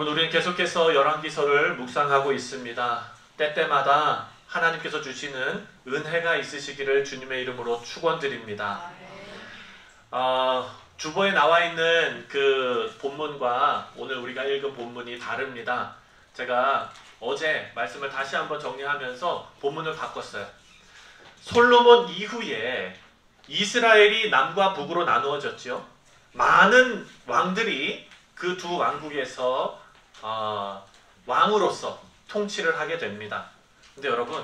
여러분, 우리는 계속해서 열왕기서를 묵상하고 있습니다. 때때마다 하나님께서 주시는 은혜가 있으시기를 주님의 이름으로 축원드립니다. 주보에 나와 있는 그 본문과 오늘 우리가 읽은 본문이 다릅니다. 제가 어제 말씀을 다시 한번 정리하면서 본문을 바꿨어요. 솔로몬 이후에 이스라엘이 남과 북으로 나누어졌죠. 많은 왕들이 그 두 왕국에서 왕으로서 통치를 하게 됩니다. 근데 여러분,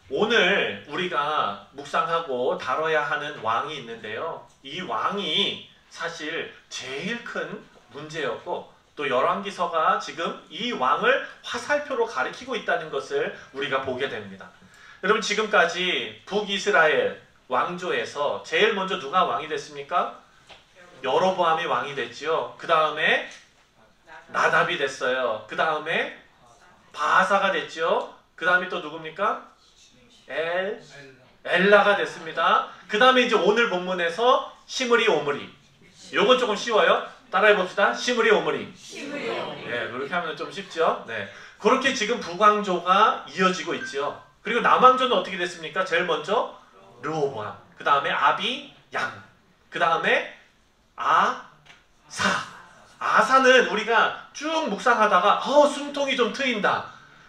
오늘 우리가 묵상하고 다뤄야 하는 왕이 있는데요. 이 왕이 사실 제일 큰 문제였고, 또 열왕기서가 지금 이 왕을 화살표로 가리키고 있다는 것을 우리가 보게 됩니다. 여러분, 지금까지 북이스라엘 왕조에서 제일 먼저 누가 왕이 됐습니까? 여로보암이 왕이 됐지요. 그 다음에 나답이 됐어요. 그 다음에 바사가 됐죠. 그 다음에 또 누굽니까? 엘라가 됐습니다. 그 다음에 이제 오늘 본문에서 시므리 오므리. 요건 조금 쉬워요. 따라해 봅시다. 시므리 오므리. 네, 그렇게 하면 좀 쉽죠. 네, 그렇게 지금 북왕조가 이어지고 있죠. 그리고 남왕조는 어떻게 됐습니까? 제일 먼저 르호보암. 그 다음에 아비 양. 그 다음에 아사는 우리가 쭉 묵상하다가 숨통이 좀 트인다.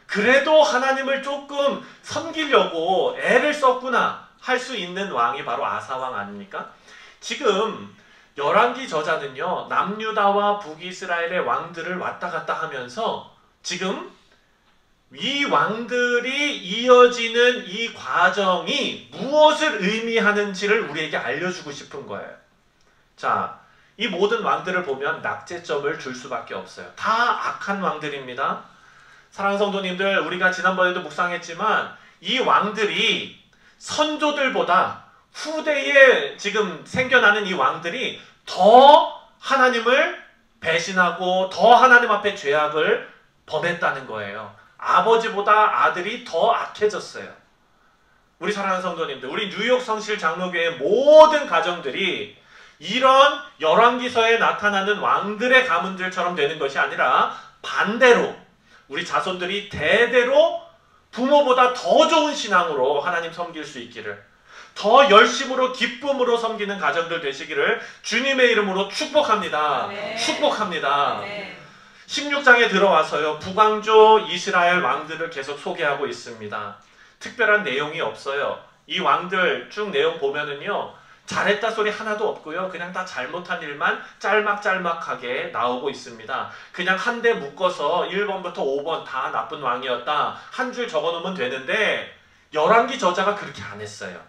그래도 하나님을 조금 섬기려고 애를 썼구나 할 수 있는 왕이 바로 아사왕 아닙니까? 지금 열왕기 저자는요, 남유다와 북이스라엘의 왕들을 왔다 갔다 하면서 지금 이 왕들이 이어지는 이 과정이 무엇을 의미하는지를 우리에게 알려주고 싶은 거예요. 자, 이 모든 왕들을 보면 낙제점을 줄 수밖에 없어요. 다 악한 왕들입니다. 사랑하는 성도님들, 우리가 지난번에도 묵상했지만 이 왕들이 선조들보다 후대에 지금 생겨나는 이 왕들이 더 하나님을 배신하고 더 하나님 앞에 죄악을 범했다는 거예요. 아버지보다 아들이 더 악해졌어요. 우리 사랑하는 성도님들, 우리 뉴욕 성실 장로교의 모든 가정들이 이런 열왕기서에 나타나는 왕들의 가문들처럼 되는 것이 아니라 반대로 우리 자손들이 대대로 부모보다 더 좋은 신앙으로 하나님 섬길 수 있기를, 더 열심으로 기쁨으로 섬기는 가정들 되시기를 주님의 이름으로 축복합니다. 네. 축복합니다. 네. 16장에 들어와서요, 북왕조 이스라엘 왕들을 계속 소개하고 있습니다. 특별한 내용이 없어요. 이 왕들 쭉 내용 보면은요, 잘했다 소리 하나도 없고요. 그냥 다 잘못한 일만 짤막짤막하게 나오고 있습니다. 그냥 한 대 묶어서 1번부터 5번 다 나쁜 왕이었다 한 줄 적어놓으면 되는데, 열왕기 저자가 그렇게 안 했어요.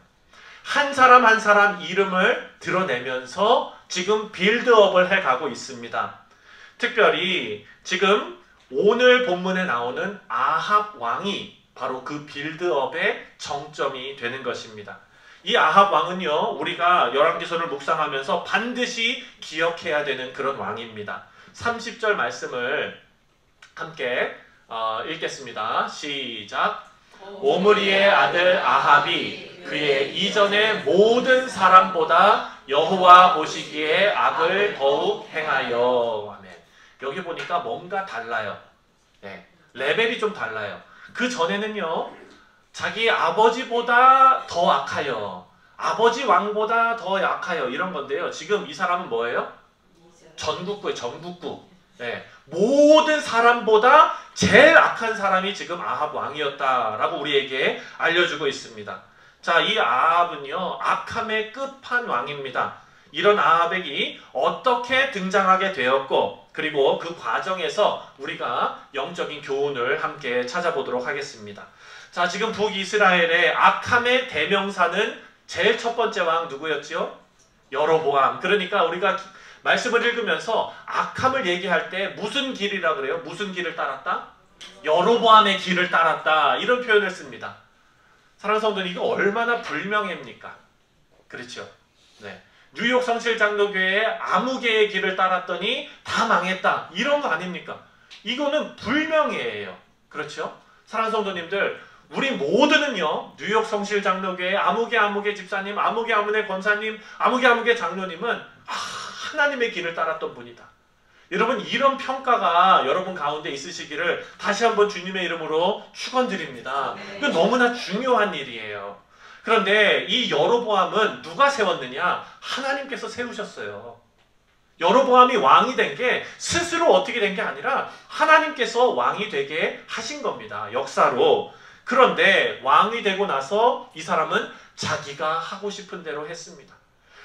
한 사람 한 사람 이름을 드러내면서 지금 빌드업을 해가고 있습니다. 특별히 지금 오늘 본문에 나오는 아합 왕이 바로 그 빌드업의 정점이 되는 것입니다. 이 아합 왕은요, 우리가 열왕기서를 묵상하면서 반드시 기억해야 되는 그런 왕입니다. 30절 말씀을 함께 읽겠습니다. 시작. 오므리의 아들 아합이 그의 이전의 모든 사람보다 여호와 보시기에 악을 더욱 행하여. 아멘. 여기 보니까 뭔가 달라요. 네, 레벨이 좀 달라요. 그 전에는요, 자기 아버지보다 더 악하여, 아버지 왕보다 더 약하여, 이런 건데요. 지금 이 사람은 뭐예요? 전국구예요. 전국구. 네, 모든 사람보다 제일 악한 사람이 지금 아합 왕이었다라고 우리에게 알려주고 있습니다. 자, 이 아합은요, 악함의 끝판왕입니다. 이런 아합이 어떻게 등장하게 되었고, 그리고 그 과정에서 우리가 영적인 교훈을 함께 찾아보도록 하겠습니다. 자, 지금 북이스라엘의 악함의 대명사는 제일 첫 번째 왕 누구였지요? 여로보암. 그러니까 우리가 말씀을 읽으면서 악함을 얘기할 때 무슨 길이라 그래요? 무슨 길을 따랐다? 여로보암의 길을 따랐다. 이런 표현을 씁니다. 사랑하는 성도님, 이거 얼마나 불명예입니까? 그렇죠? 네. 뉴욕 성실 장로교회의 아무개의 길을 따랐더니 다 망했다. 이런 거 아닙니까? 이거는 불명예예요. 그렇죠? 사랑하는 성도님들, 우리 모두는요, 뉴욕 성실 장로교회 아무개 집사님, 아무개 권사님, 아무개 장로님은 하나님의 길을 따랐던 분이다. 여러분 이런 평가가 여러분 가운데 있으시기를 다시 한번 주님의 이름으로 축원드립니다. 이건 너무나 중요한 일이에요. 그런데 이 여로보암은 누가 세웠느냐? 하나님께서 세우셨어요. 여로보암이 왕이 된 게 스스로 어떻게 된 게 아니라 하나님께서 왕이 되게 하신 겁니다. 역사로. 그런데 왕이 되고 나서 이 사람은 자기가 하고 싶은 대로 했습니다.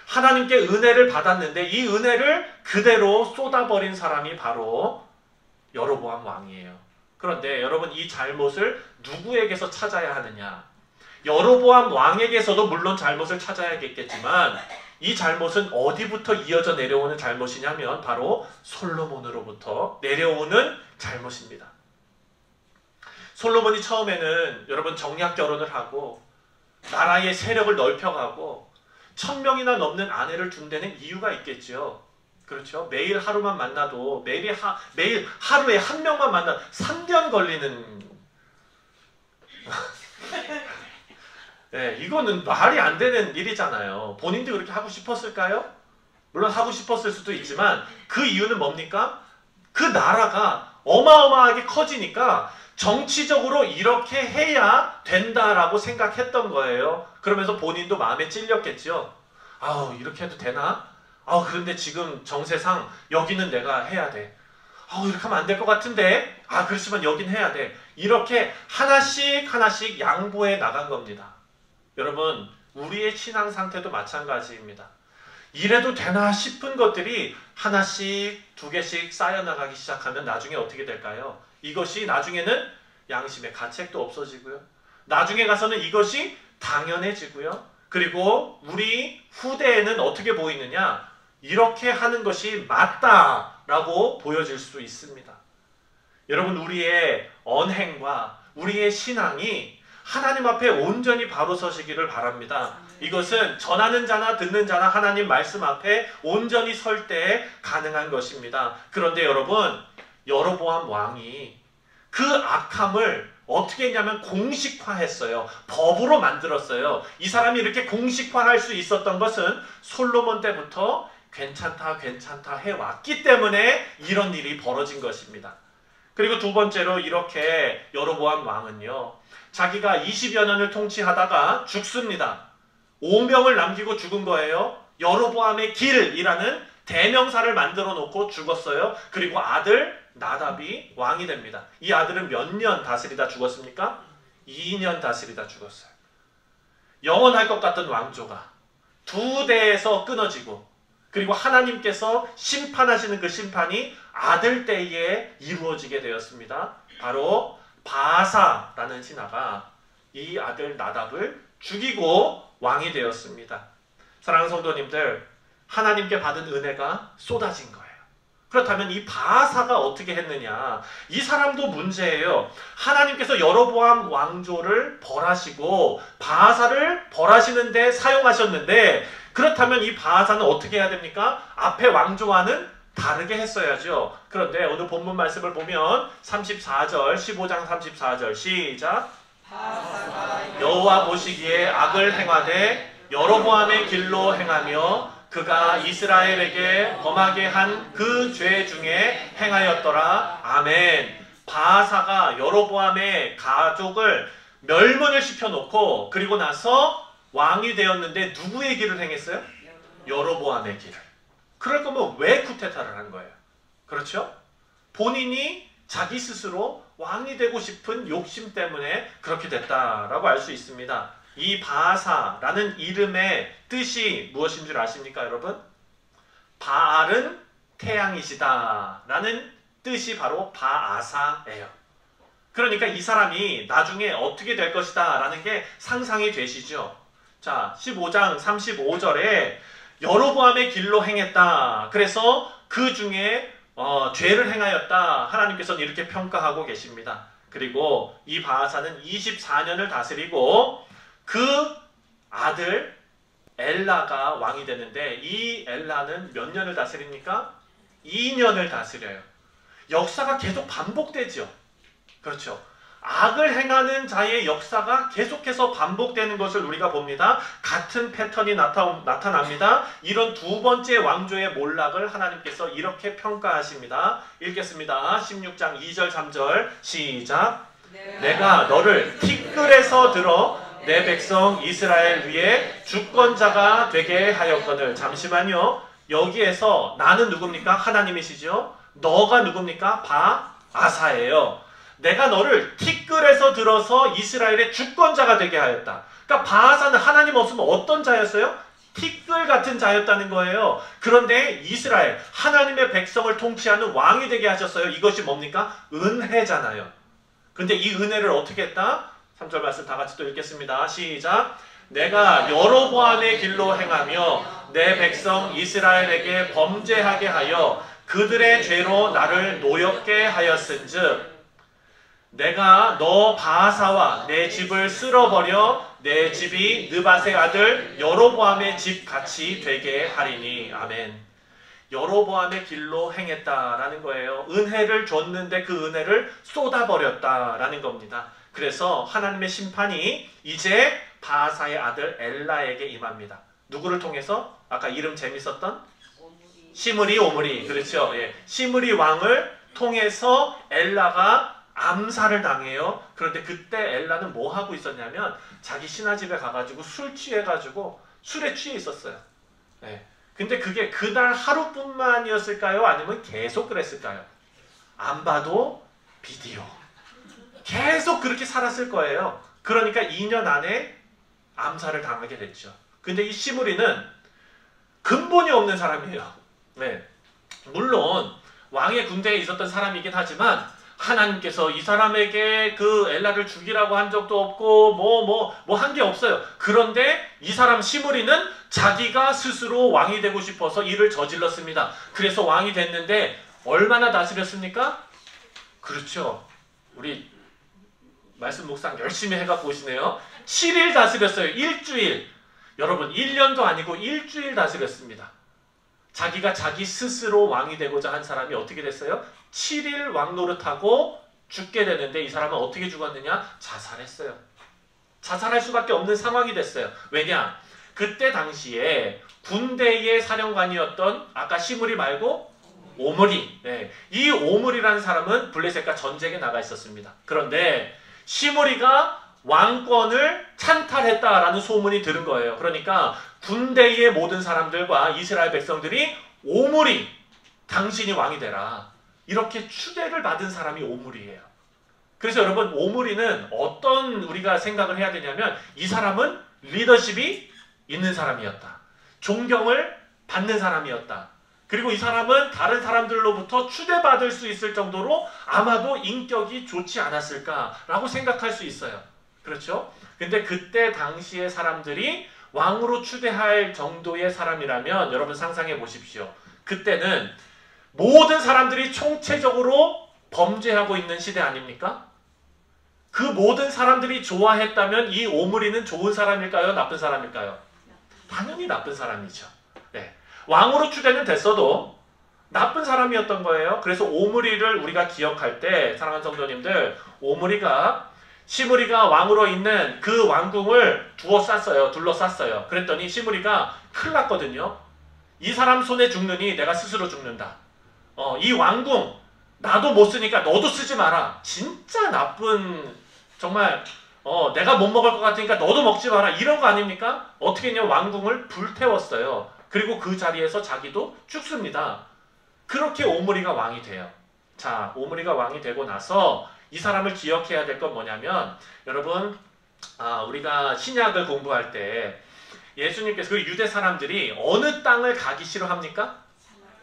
하나님께 은혜를 받았는데 이 은혜를 그대로 쏟아버린 사람이 바로 여로보암 왕이에요. 그런데 여러분 이 잘못을 누구에게서 찾아야 하느냐? 여로보암 왕에게서도 물론 잘못을 찾아야겠지만 이 잘못은 어디부터 이어져 내려오는 잘못이냐면 바로 솔로몬으로부터 내려오는 잘못입니다. 솔로몬이 처음에는 여러분 정략 결혼을 하고 나라의 세력을 넓혀가고 1000명이나 넘는 아내를 둔 데는 이유가 있겠죠. 그렇죠? 매일 하루만 만나도 매일 하루에 한 명만 만나 3년 걸리는 네, 이거는 말이 안 되는 일이잖아요. 본인도 그렇게 하고 싶었을까요? 물론 하고 싶었을 수도 있지만 그 이유는 뭡니까? 그 나라가 어마어마하게 커지니까 정치적으로 이렇게 해야 된다라고 생각했던 거예요. 그러면서 본인도 마음에 찔렸겠죠. 아우 이렇게 해도 되나? 아우 그런데 지금 정세상 여기는 내가 해야 돼. 아우 이렇게 하면 안 될 것 같은데. 아 그렇지만 여긴 해야 돼. 이렇게 하나씩 하나씩 양보해 나간 겁니다. 여러분 우리의 신앙 상태도 마찬가지입니다. 이래도 되나 싶은 것들이 하나씩 두 개씩 쌓여나가기 시작하면 나중에 어떻게 될까요? 이것이 나중에는 양심의 가책도 없어지고요. 나중에 가서는 이것이 당연해지고요. 그리고 우리 후대에는 어떻게 보이느냐? 이렇게 하는 것이 맞다라고 보여질 수 있습니다. 여러분 우리의 언행과 우리의 신앙이 하나님 앞에 온전히 바로 서시기를 바랍니다. 이것은 전하는 자나 듣는 자나 하나님 말씀 앞에 온전히 설 때 가능한 것입니다. 그런데 여러분 여로보암 왕이 그 악함을 어떻게 했냐면 공식화했어요. 법으로 만들었어요. 이 사람이 이렇게 공식화할 수 있었던 것은 솔로몬 때부터 괜찮다 괜찮다 해왔기 때문에 이런 일이 벌어진 것입니다. 그리고 두 번째로 이렇게 여로보암 왕은요. 자기가 20여 년을 통치하다가 죽습니다. 오명을 남기고 죽은 거예요. 여로보암의 길이라는 대명사를 만들어 놓고 죽었어요. 그리고 아들 나답이 왕이 됩니다. 이 아들은 몇 년 다스리다 죽었습니까? 2년 다스리다 죽었어요. 영원할 것 같던 왕조가 두 대에서 끊어지고 그리고 하나님께서 심판하시는 그 심판이 아들 때에 이루어지게 되었습니다. 바로 바사라는 신하가 이 아들 나답을 죽이고 왕이 되었습니다. 사랑하는 성도님들, 하나님께 받은 은혜가 쏟아진 거예요. 그렇다면 이 바사가 어떻게 했느냐? 이 사람도 문제예요. 하나님께서 여로보암 왕조를 벌하시고 바사를 벌하시는데 사용하셨는데 그렇다면 이 바사는 어떻게 해야 됩니까? 앞에 왕조와는 다르게 했어야죠. 그런데 오늘 본문 말씀을 보면 34절, 15장 34절 시작. 여호와 보시기에 악을 행하되 여로보암의 길로 행하며 그가 이스라엘에게 범하게 한 그 죄 중에 행하였더라. 아멘. 바사가 여로보암의 가족을 멸문을 시켜놓고 그리고 나서 왕이 되었는데 누구의 길을 행했어요? 여로보암의 길을. 그럴 거면 왜 쿠데타를 한 거예요? 그렇죠? 본인이 자기 스스로 왕이 되고 싶은 욕심 때문에 그렇게 됐다라고 알 수 있습니다. 이 바사라는 이름의 뜻이 무엇인 줄 아십니까, 여러분? 바알은 태양이시다 라는 뜻이 바로 바아사예요. 그러니까 이 사람이 나중에 어떻게 될 것이다 라는 게 상상이 되시죠? 자, 15장 35절에 여로보암의 길로 행했다. 그래서 그 중에 죄를 행하였다. 하나님께서는 이렇게 평가하고 계십니다. 그리고 이 바아사는 24년을 다스리고 그 아들 엘라가 왕이 되는데 이 엘라는 몇 년을 다스립니까? 2년을 다스려요. 역사가 계속 반복되죠. 그렇죠. 악을 행하는 자의 역사가 계속해서 반복되는 것을 우리가 봅니다. 같은 패턴이 나타납니다. 이런 두 번째 왕조의 몰락을 하나님께서 이렇게 평가하십니다. 읽겠습니다. 16장 2절 3절 시작. 내가 너를 티끌에서 들어 내 백성 이스라엘 위에 주권자가 되게 하였거늘. 잠시만요. 여기에서 나는 누굽니까? 하나님이시죠. 너가 누굽니까? 바아사예요. 내가 너를 티끌에서 들어서 이스라엘의 주권자가 되게 하였다. 그러니까 바아사는 하나님 없으면 어떤 자였어요? 티끌 같은 자였다는 거예요. 그런데 이스라엘, 하나님의 백성을 통치하는 왕이 되게 하셨어요. 이것이 뭡니까? 은혜잖아요. 근데 이 은혜를 어떻게 했다? 3절 말씀 다 같이 또 읽겠습니다. 시작. 내가 여로보암의 길로 행하며 내 백성 이스라엘에게 범죄하게 하여 그들의 죄로 나를 노엽게 하였은즉 내가 너 바아사와 내 집을 쓸어버려 내 집이 느밧의 아들 여로보암의 집 같이 되게 하리니. 아멘. 여로보암의 길로 행했다라는 거예요. 은혜를 줬는데 그 은혜를 쏟아버렸다라는 겁니다. 그래서 하나님의 심판이 이제 바아사의 아들 엘라에게 임합니다. 누구를 통해서? 아까 이름 재밌었던 시므리 오므리. 그렇죠. 예. 시므리 왕을 통해서 엘라가 암살을 당해요. 그런데 그때 엘라는 뭐 하고 있었냐면 자기 신하집에 가가지고 술 취해가지고 술에 취해 있었어요. 네. 근데 그게 그날 하루뿐만이었을까요? 아니면 계속 그랬을까요? 안 봐도 비디오. 계속 그렇게 살았을 거예요. 그러니까 2년 안에 암살을 당하게 됐죠. 근데 이 시므리는 근본이 없는 사람이에요. 네. 물론 왕의 군대에 있었던 사람이긴 하지만 하나님께서 이 사람에게 그 엘라를 죽이라고 한 적도 없고 뭐 한 게 없어요. 그런데 이 사람 시므리는 자기가 스스로 왕이 되고 싶어서 일을 저질렀습니다. 그래서 왕이 됐는데 얼마나 다스렸습니까? 그렇죠. 우리 말씀 묵상 열심히 해갖고 오시네요. 7일 다스렸어요. 일주일. 여러분 1년도 아니고 일주일 다스렸습니다. 자기가 자기 스스로 왕이 되고자 한 사람이 어떻게 됐어요? 7일 왕노릇하고 죽게 되는데 이 사람은 어떻게 죽었느냐? 자살했어요. 자살할 수밖에 없는 상황이 됐어요. 왜냐? 그때 당시에 군대의 사령관이었던 아까 시므리 말고 오므리. 네. 이 오므리라는 사람은 블레셋과 전쟁에 나가 있었습니다. 그런데 시므리가 왕권을 찬탈했다라는 소문이 들은 거예요. 그러니까 군대의 모든 사람들과 이스라엘 백성들이 오므리, 당신이 왕이 되라. 이렇게 추대를 받은 사람이 오므리예요. 그래서 여러분 오므리는 어떤 우리가 생각을 해야 되냐면 이 사람은 리더십이 있는 사람이었다. 존경을 받는 사람이었다. 그리고 이 사람은 다른 사람들로부터 추대받을 수 있을 정도로 아마도 인격이 좋지 않았을까라고 생각할 수 있어요. 그렇죠? 근데 그때 당시의 사람들이 왕으로 추대할 정도의 사람이라면 여러분 상상해 보십시오. 그때는 모든 사람들이 총체적으로 범죄하고 있는 시대 아닙니까? 그 모든 사람들이 좋아했다면 이 오므리는 좋은 사람일까요? 나쁜 사람일까요? 당연히 나쁜 사람이죠. 네. 왕으로 추대는 됐어도 나쁜 사람이었던 거예요. 그래서 오므리를 우리가 기억할 때 사랑하는 성도님들, 오므리가 시므리가 왕으로 있는 그 왕궁을 둘러쌌어요. 그랬더니 시므리가 큰일 났거든요. 이 사람 손에 죽느니 내가 스스로 죽는다. 이 왕궁 나도 못 쓰니까 너도 쓰지 마라. 진짜 나쁜, 정말 내가 못 먹을 것 같으니까 너도 먹지 마라. 이런 거 아닙니까? 어떻게 했냐, 왕궁을 불태웠어요. 그리고 그 자리에서 자기도 죽습니다. 그렇게 오므리가 왕이 돼요. 자, 오므리가 왕이 되고 나서 이 사람을 기억해야 될 건 뭐냐면, 여러분 우리가 신약을 공부할 때 예수님께서 그 유대 사람들이 어느 땅을 가기 싫어합니까?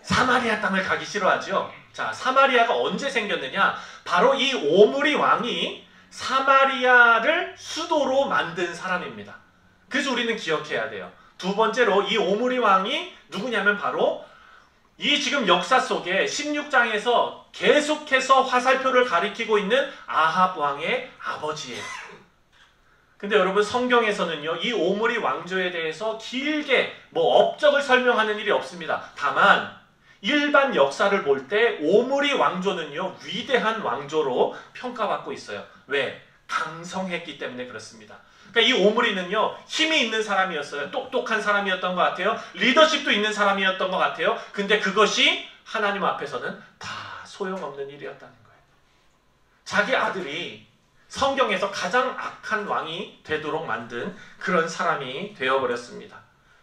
사마리아 땅을 가기 싫어하죠. 자, 사마리아가 언제 생겼느냐? 바로 이 오므리 왕이 사마리아를 수도로 만든 사람입니다. 그래서 우리는 기억해야 돼요. 두 번째로 이 오므리 왕이 누구냐면 바로 이 지금 역사 속에 16장에서 계속해서 화살표를 가리키고 있는 아합 왕의 아버지예요. 근데 여러분 성경에서는요, 이 오므리 왕조에 대해서 길게 업적을 설명하는 일이 없습니다. 다만 일반 역사를 볼 때 오므리 왕조는요 위대한 왕조로 평가받고 있어요. 왜? 강성했기 때문에 그렇습니다. 그러니까 이 오므리는요 힘이 있는 사람이었어요. 똑똑한 사람이었던 것 같아요. 리더십도 있는 사람이었던 것 같아요. 근데 그것이 하나님 앞에서는 다 소용없는 일이었다는 거예요. 자기 아들이 성경에서 가장 악한 왕이 되도록 만든 그런 사람이 되어버렸습니다.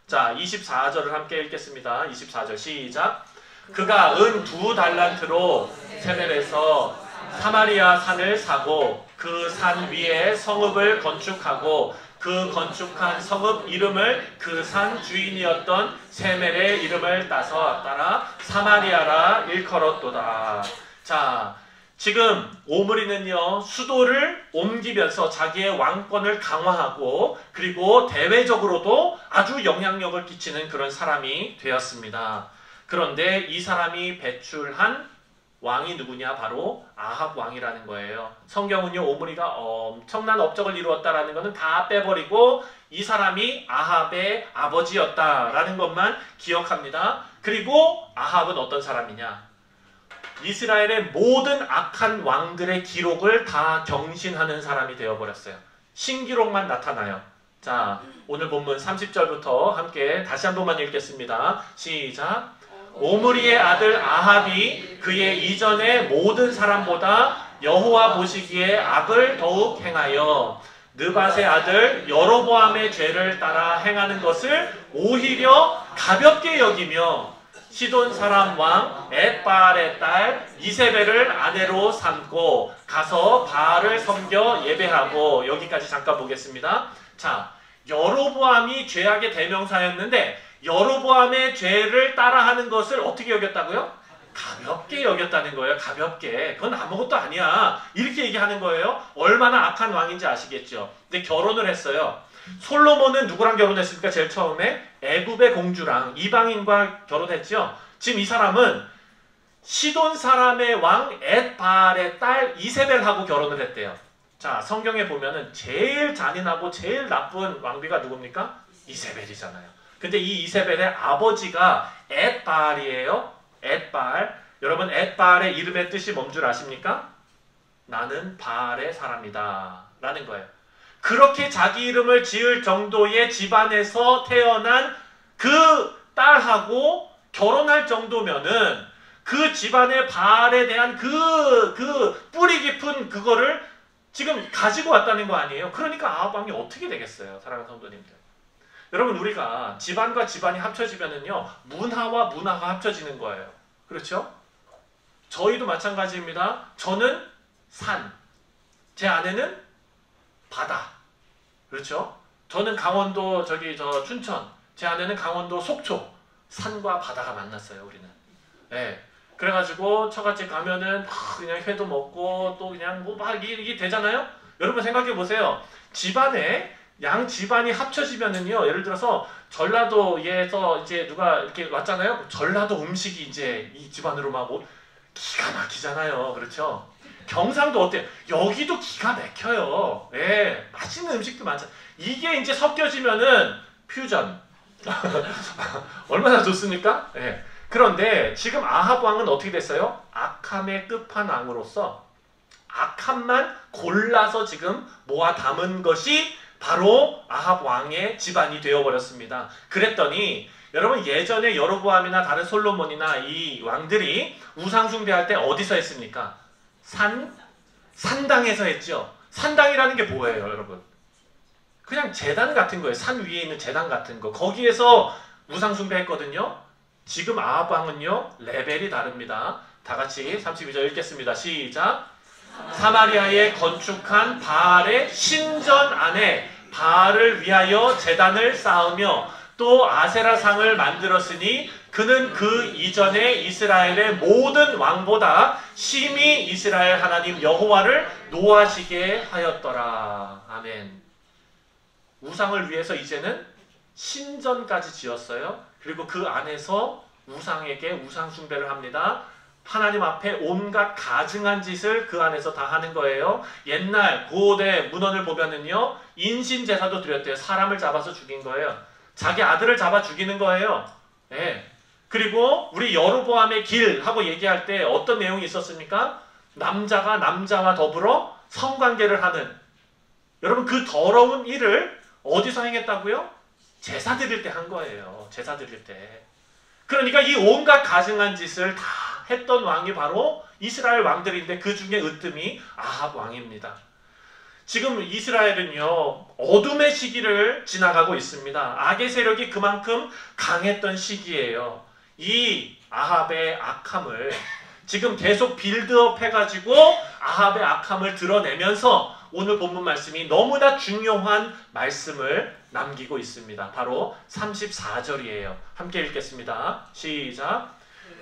자, 24절을 함께 읽겠습니다. 24절 시작. 그가 은 2달란트로 세멜에서 사마리아 산을 사고 그 산 위에 성읍을 건축하고 그 건축한 성읍 이름을 그 산 주인이었던 세멜의 이름을 따라 사마리아라 일컬었도다. 자, 지금 오므리는요 수도를 옮기면서 자기의 왕권을 강화하고 그리고 대외적으로도 아주 영향력을 끼치는 그런 사람이 되었습니다. 그런데 이 사람이 배출한 왕이 누구냐? 바로 아합 왕이라는 거예요. 성경은요 오므리가 엄청난 업적을 이루었다라는 것은 다 빼버리고 이 사람이 아합의 아버지였다라는 것만 기억합니다. 그리고 아합은 어떤 사람이냐? 이스라엘의 모든 악한 왕들의 기록을 다 경신하는 사람이 되어버렸어요. 신기록만 나타나요. 자, 오늘 본문 30절부터 함께 다시 한 번만 읽겠습니다. 시작. 오므리의 아들 아합이 그의 이전의 모든 사람보다 여호와 보시기에 악을 더욱 행하여 느밧의 아들 여로보암의 죄를 따라 행하는 것을 오히려 가볍게 여기며 시돈 사람 왕 엣바알의 딸 이세벨을 아내로 삼고 가서 바알을 섬겨 예배하고. 여기까지 잠깐 보겠습니다. 자, 여로보암이 죄악의 대명사였는데 여로보암의 죄를 따라하는 것을 어떻게 여겼다고요? 가볍게 여겼다는 거예요. 가볍게. 그건 아무것도 아니야. 이렇게 얘기하는 거예요. 얼마나 악한 왕인지 아시겠죠? 근데 결혼을 했어요. 솔로몬은 누구랑 결혼했습니까? 제일 처음에 애굽의 공주랑 이방인과 결혼했죠. 지금 이 사람은 시돈 사람의 왕 엣바알의 딸 이세벨하고 결혼을 했대요. 자, 성경에 보면은 제일 잔인하고 제일 나쁜 왕비가 누굽니까? 이세벨이잖아요. 근데 이 이세벨의 아버지가 엣바알이에요. 엣바알. 여러분 엣바알의 이름의 뜻이 뭔 줄 아십니까? 나는 바알의 사람이다 라는 거예요. 그렇게 자기 이름을 지을 정도의 집안에서 태어난 그 딸하고 결혼할 정도면은 그 집안의 바알에 대한 그 뿌리 깊은 그거를 지금 가지고 왔다는 거 아니에요? 그러니까 아합 왕이 어떻게 되겠어요? 사랑하는 성도님들. 여러분 우리가 집안과 집안이 합쳐지면은요 문화와 문화가 합쳐지는 거예요. 그렇죠? 저희도 마찬가지입니다. 저는 산, 제 아내는 바다. 그렇죠? 저는 강원도 춘천, 제 아내는 강원도 속초. 산과 바다가 만났어요, 우리는. 네. 그래가지고 처갓집 가면은 그냥 회도 먹고 또 그냥 뭐 막 이게 되잖아요? 여러분 생각해 보세요. 양 집안이 합쳐지면은요, 예를 들어서 전라도에서 이제 누가 이렇게 왔잖아요? 전라도 음식이 이제 이 집안으로 막 기가 막히잖아요. 그렇죠? 경상도 어때요? 여기도 기가 막혀요. 예, 맛있는 음식도 많잖아요. 이게 이제 섞여지면은 퓨전. 얼마나 좋습니까? 예. 그런데 지금 아합 왕은 어떻게 됐어요? 악함의 끝판왕으로서 악함만 골라서 지금 모아 담은 것이 바로 아합 왕의 집안이 되어버렸습니다. 그랬더니 여러분 예전에 여로보암이나 다른 솔로몬이나 이 왕들이 우상숭배할 때 어디서 했습니까? 산당에서 했죠. 산당이라는 게 뭐예요, 여러분? 그냥 제단 같은 거예요. 산 위에 있는 제단 같은 거. 거기에서 우상숭배 했거든요. 지금 아합 왕은요, 레벨이 다릅니다. 다 같이 32절 읽겠습니다. 시작. 사마리아에 건축한 바알의 신전 안에 바알을 위하여 제단을 쌓으며 또 아세라상을 만들었으니 그는 그 이전에 이스라엘의 모든 왕보다 심히 이스라엘 하나님 여호와를 노하시게 하였더라. 아멘. 우상을 위해서 이제는 신전까지 지었어요. 그리고 그 안에서 우상에게 우상 숭배를 합니다. 하나님 앞에 온갖 가증한 짓을 그 안에서 다 하는 거예요. 옛날 고대 문헌을 보면은요, 인신 제사도 드렸대요. 사람을 잡아서 죽인 거예요. 자기 아들을 잡아 죽이는 거예요. 예. 그리고 우리 여로보암의 길 하고 얘기할 때 어떤 내용이 있었습니까? 남자가 남자와 더불어 성관계를 하는, 여러분 그 더러운 일을 어디서 행했다고요? 제사 드릴 때 한 거예요. 제사 드릴 때. 그러니까 이 온갖 가증한 짓을 다 했던 왕이 바로 이스라엘 왕들인데 그 중에 으뜸이 아합 왕입니다. 지금 이스라엘은요 어둠의 시기를 지나가고 있습니다. 악의 세력이 그만큼 강했던 시기예요. 이 아합의 악함을 지금 계속 빌드업 해가지고 아합의 악함을 드러내면서 오늘 본문 말씀이 너무나 중요한 말씀을 남기고 있습니다. 바로 34절이에요. 함께 읽겠습니다. 시작.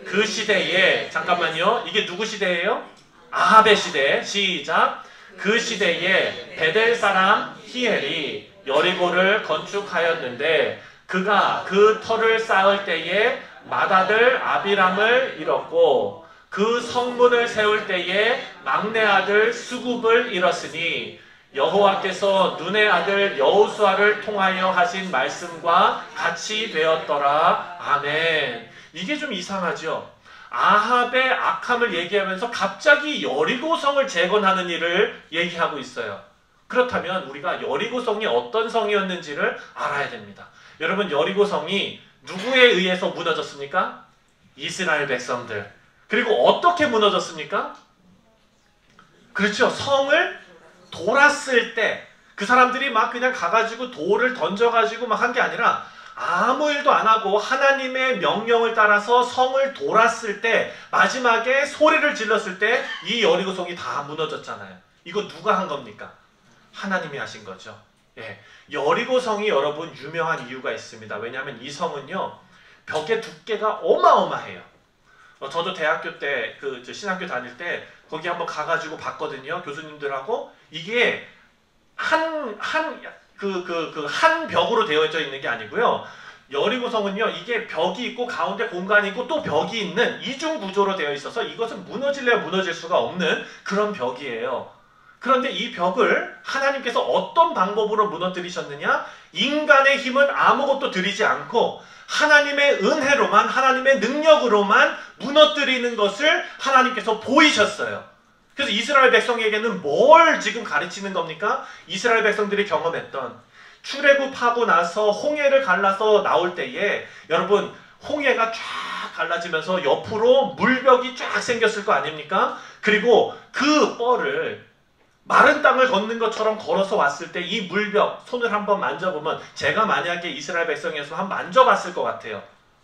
그 시대에, 잠깐만요. 이게 누구 시대예요? 아합의 시대. 시작. 그 시대에 베델 사람 히엘이 여리고를 건축하였는데 그가 그 터를 쌓을 때에 맏아들 아비람을 잃었고 그 성문을 세울 때에 막내 아들 수굽을 잃었으니 여호와께서 눈의 아들 여호수아를 통하여 하신 말씀과 같이 되었더라. 아멘. 이게 좀 이상하죠. 아합의 악함을 얘기하면서 갑자기 여리고성을 재건하는 일을 얘기하고 있어요. 그렇다면 우리가 여리고성이 어떤 성이었는지를 알아야 됩니다. 여러분 여리고성이 누구에 의해서 무너졌습니까? 이스라엘 백성들. 그리고 어떻게 무너졌습니까? 그렇죠. 성을 돌았을 때 그 사람들이 막 그냥 가가지고 돌을 던져가지고 막 한 게 아니라 아무 일도 안 하고 하나님의 명령을 따라서 성을 돌았을 때 마지막에 소리를 질렀을 때 이 여리고성이 다 무너졌잖아요. 이거 누가 한 겁니까? 하나님이 하신 거죠. 예. 여리고성이 여러분 유명한 이유가 있습니다. 왜냐하면 이 성은요 벽의 두께가 어마어마해요. 저도 대학교 때 신학교 다닐 때 거기 한번 가가지고 봤거든요. 교수님들하고. 이게 한 벽으로 되어져 있는 게 아니고요. 여리고성은요 이게 벽이 있고 가운데 공간이 있고 또 벽이 있는 이중 구조로 되어 있어서 이것은 무너질래야 무너질 수가 없는 그런 벽이에요. 그런데 이 벽을 하나님께서 어떤 방법으로 무너뜨리셨느냐? 인간의 힘은 아무것도 들이지 않고 하나님의 은혜로만, 하나님의 능력으로만 무너뜨리는 것을 하나님께서 보이셨어요. 그래서 이스라엘 백성에게는 뭘 지금 가르치는 겁니까? 이스라엘 백성들이 경험했던 출애굽하고 나서 홍해를 갈라서 나올 때에 여러분 홍해가 쫙 갈라지면서 옆으로 물벽이 쫙 생겼을 거 아닙니까? 그리고 그 뻘을 마른 땅을 걷는 것처럼 걸어서 왔을 때 이 물벽 손을 한번 만져보면 제가 만약에 이스라엘 백성이었으면 한번 만져봤을 것 같아요.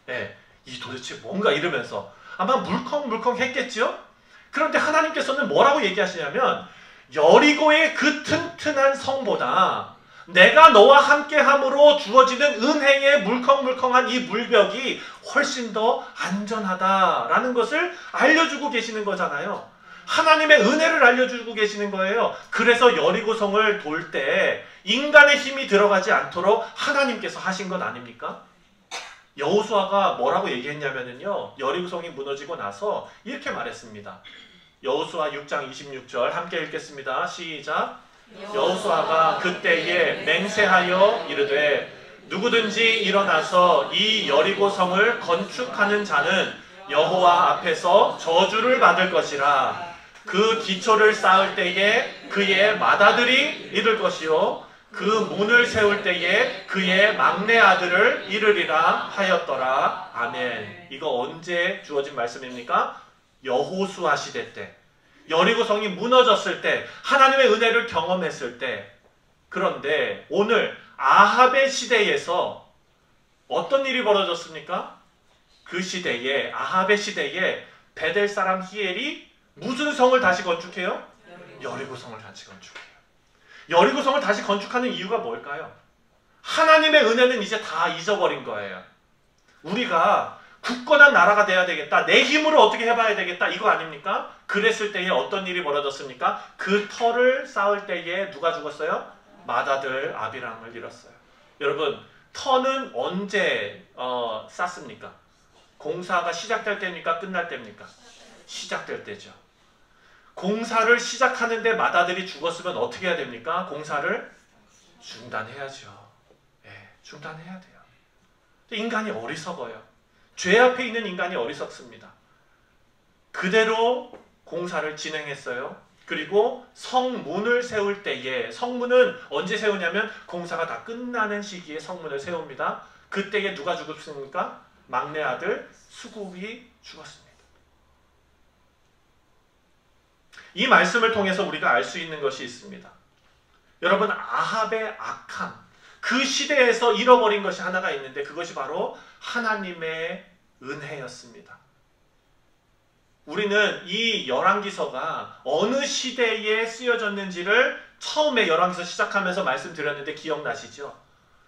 예, 이 도대체 뭔가 이러면서 아마 물컹물컹 했겠죠? 그런데 하나님께서는 뭐라고 얘기하시냐면 여리고의 그 튼튼한 성보다 내가 너와 함께함으로 주어지는 은혜의 물컹물컹한 이 물벽이 훨씬 더 안전하다라는 것을 알려주고 계시는 거잖아요. 하나님의 은혜를 알려주고 계시는 거예요. 그래서 여리고성을 돌 때 인간의 힘이 들어가지 않도록 하나님께서 하신 것 아닙니까? 여호수아가 뭐라고 얘기했냐면요. 여리고성이 무너지고 나서 이렇게 말했습니다. 여호수아 6장 26절 함께 읽겠습니다. 시작. 여호수아가 그때에 맹세하여 이르되 누구든지 일어나서 이 여리고성을 건축하는 자는 여호와 앞에서 저주를 받을 것이라. 그 기초를 쌓을 때에 그의 맏아들이 잃을 것이요 그 문을 세울 때에 그의 막내 아들을 잃으리라 하였더라. 아멘. 이거 언제 주어진 말씀입니까? 여호수아 시대 때. 여리고성이 무너졌을 때 하나님의 은혜를 경험했을 때. 그런데 오늘 아합의 시대에서 어떤 일이 벌어졌습니까? 그 시대에 아합의 시대에 베델 사람 히엘이 무슨 성을 다시 건축해요? 여리고성을 다시 건축해요. 여리고성을 다시 건축하는 이유가 뭘까요? 하나님의 은혜는 이제 다 잊어버린 거예요. 우리가 굳건한 나라가 돼야 되겠다. 내 힘으로 어떻게 해봐야 되겠다. 이거 아닙니까? 그랬을 때에 어떤 일이 벌어졌습니까? 그 터를 쌓을 때에 누가 죽었어요? 맏아들 아비람을 잃었어요. 여러분 터는 언제 쌓습니까? 공사가 시작될 때입니까? 끝날 때입니까? 시작될 때죠. 공사를 시작하는데 맏아들이 죽었으면 어떻게 해야 됩니까? 공사를 중단해야죠. 예, 중단해야 돼요. 인간이 어리석어요. 죄 앞에 있는 인간이 어리석습니다. 그대로 공사를 진행했어요. 그리고 성문을 세울 때에, 성문은 언제 세우냐면 공사가 다 끝나는 시기에 성문을 세웁니다. 그때에 누가 죽었습니까? 막내 아들 수굽이 죽었습니다. 이 말씀을 통해서 우리가 알 수 있는 것이 있습니다. 여러분, 아합의 악함, 그 시대에서 잃어버린 것이 하나가 있는데 그것이 바로 하나님의 은혜였습니다. 우리는 이 열왕기서가 어느 시대에 쓰여졌는지를 처음에 열왕기서 시작하면서 말씀드렸는데 기억나시죠?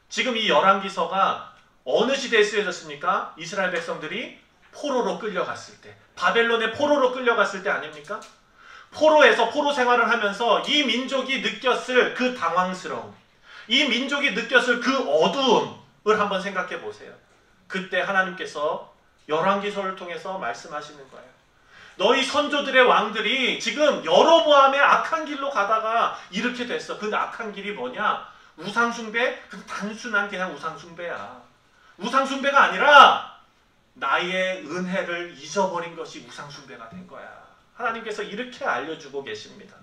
지금 이 열왕기서가 어느 시대에 쓰여졌습니까? 이스라엘 백성들이 포로로 끌려갔을 때, 바벨론의 포로로 끌려갔을 때 아닙니까? 포로에서 포로 생활을 하면서 이 민족이 느꼈을 그 당황스러움, 이 민족이 느꼈을 그 어두움을 한번 생각해 보세요. 그때 하나님께서 열왕기서를 통해서 말씀하시는 거예요. 너희 선조들의 왕들이 지금 여로보암의 악한 길로 가다가 이렇게 됐어. 그 악한 길이 뭐냐? 우상숭배? 그 단순한 그냥 우상숭배야. 우상숭배가 아니라 나의 은혜를 잊어버린 것이 우상숭배가 된 거야. 하나님께서 이렇게 알려주고 계십니다.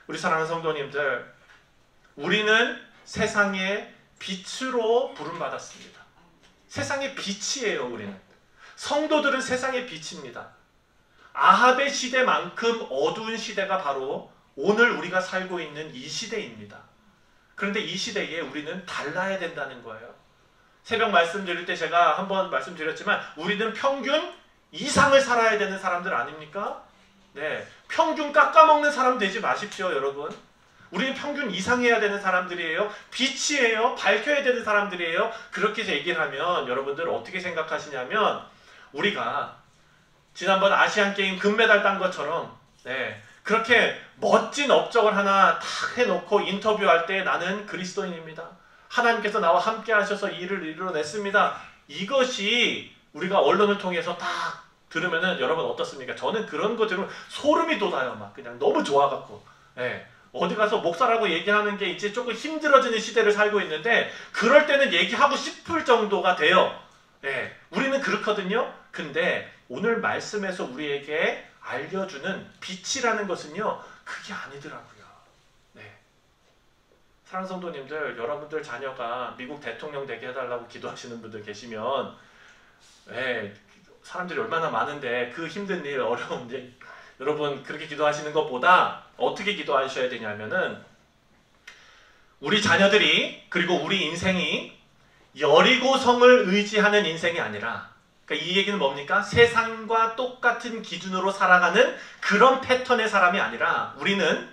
우리 사랑하는 성도님들, 우리는 세상의 빛으로 부름받았습니다. 세상의 빛이에요. 우리는. 성도들은 세상의 빛입니다. 아합의 시대만큼 어두운 시대가 바로 오늘 우리가 살고 있는 이 시대입니다. 그런데 이 시대에 우리는 달라야 된다는 거예요. 새벽 말씀드릴 때 제가 한번 말씀드렸지만 우리는 평균 이상을 살아야 되는 사람들 아닙니까? 네, 평균 깎아먹는 사람 되지 마십시오, 여러분. 우리는 평균 이상해야 되는 사람들이에요. 빛이에요. 밝혀야 되는 사람들이에요. 그렇게 얘기를 하면 여러분들 어떻게 생각하시냐면 우리가 지난번 아시안게임 금메달 딴 것처럼 그렇게 멋진 업적을 하나 탁 해놓고 인터뷰할 때 나는 그리스도인입니다. 하나님께서 나와 함께 하셔서 이 일을 이루어냈습니다. 이것이 우리가 언론을 통해서 딱 들으면은 여러분 어떻습니까? 저는 그런 거 들으면 소름이 돋아요. 막 그냥 너무 좋아갖고. 어디 가서 목사라고 얘기하는 게 이제 조금 힘들어지는 시대를 살고 있는데 그럴 때는 얘기하고 싶을 정도가 돼요. 우리는 그렇거든요. 근데 오늘 말씀에서 우리에게 알려주는 빛이라는 것은요, 그게 아니더라고요. 사랑하는 성도님들, 여러분들 자녀가 미국 대통령 되게 해달라고 기도하시는 분들 계시면 사람들이 얼마나 많은데 그 힘든 일, 어려운 일, 여러분 그렇게 기도하시는 것보다 어떻게 기도하셔야 되냐면은 우리 자녀들이, 그리고 우리 인생이 여리고성을 의지하는 인생이 아니라, 그러니까 이 얘기는 뭡니까? 세상과 똑같은 기준으로 살아가는 그런 패턴의 사람이 아니라 우리는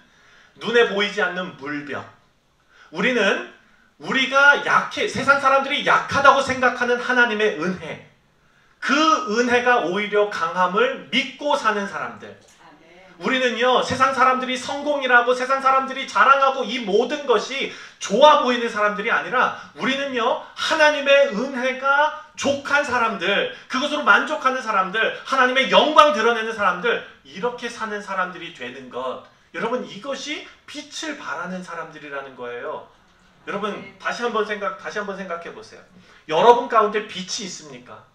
눈에 보이지 않는 물벽, 우리는 우리가 약해, 세상 사람들이 약하다고 생각하는 하나님의 은혜, 그 은혜가 오히려 강함을 믿고 사는 사람들. 우리는요, 세상 사람들이 성공이라고, 세상 사람들이 자랑하고 이 모든 것이 좋아 보이는 사람들이 아니라 우리는요, 하나님의 은혜가 족한 사람들, 그것으로 만족하는 사람들, 하나님의 영광 드러내는 사람들, 이렇게 사는 사람들이 되는 것. 여러분, 이것이 빛을 발하는 사람들이라는 거예요. 여러분, 다시 한번 생각해 보세요. 여러분 가운데 빛이 있습니까?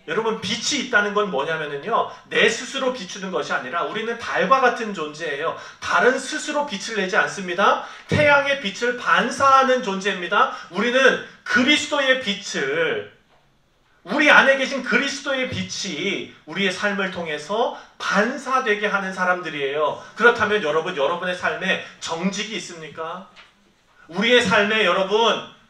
여러분, 빛이 있다는 건 뭐냐면요, 내 스스로 비추는 것이 아니라 우리는 달과 같은 존재예요. 달은 스스로 빛을 내지 않습니다. 태양의 빛을 반사하는 존재입니다. 우리는 그리스도의 빛을, 우리 안에 계신 그리스도의 빛이 우리의 삶을 통해서 반사되게 하는 사람들이에요. 그렇다면 여러분, 여러분의 삶에 정직이 있습니까? 우리의 삶에 여러분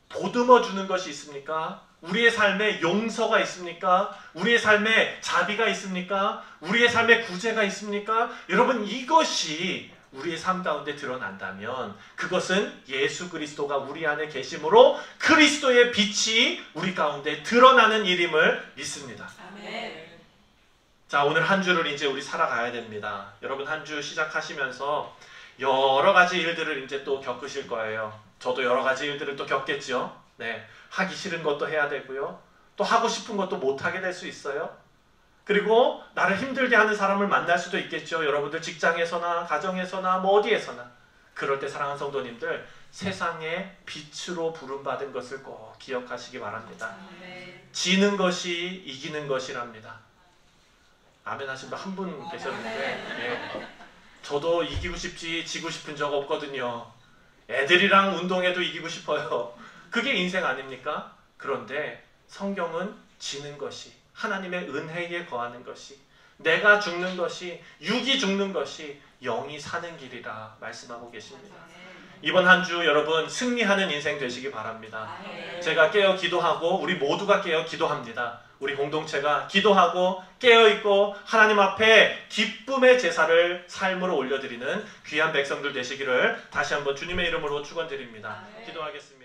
보듬어 주는 것이 있습니까? 우리의 삶에 용서가 있습니까? 우리의 삶에 자비가 있습니까? 우리의 삶에 구제가 있습니까? 여러분, 이것이 우리의 삶 가운데 드러난다면 그것은 예수 그리스도가 우리 안에 계심으로 그리스도의 빛이 우리 가운데 드러나는 일임을 믿습니다. 아멘. 자, 오늘 한 주를 이제 우리 살아가야 됩니다. 여러분, 한 주 시작하시면서 여러 가지 일들을 이제 또 겪으실 거예요. 저도 여러 가지 일들을 또 겪겠죠. 하기 싫은 것도 해야 되고요. 또 하고 싶은 것도 못하게 될 수 있어요. 그리고 나를 힘들게 하는 사람을 만날 수도 있겠죠. 여러분들 직장에서나 가정에서나 뭐 어디에서나. 그럴 때 사랑하는 성도님들, 세상의 빛으로 부름받은 것을 꼭 기억하시기 바랍니다. 지는 것이 이기는 것이랍니다. 아멘 하신 분 한 분 계셨는데, 예. 저도 이기고 싶지 지고 싶은 적 없거든요. 애들이랑 운동해도 이기고 싶어요. 그게 인생 아닙니까? 그런데 성경은 지는 것이, 하나님의 은혜에 거하는 것이, 내가 죽는 것이, 육이 죽는 것이 영이 사는 길이라 말씀하고 계십니다. 이번 한 주 여러분 승리하는 인생 되시기 바랍니다. 제가 깨어 기도하고 우리 모두가 깨어 기도합니다. 우리 공동체가 기도하고 깨어있고 하나님 앞에 기쁨의 제사를 삶으로 올려드리는 귀한 백성들 되시기를 다시 한번 주님의 이름으로 축원드립니다. 기도하겠습니다.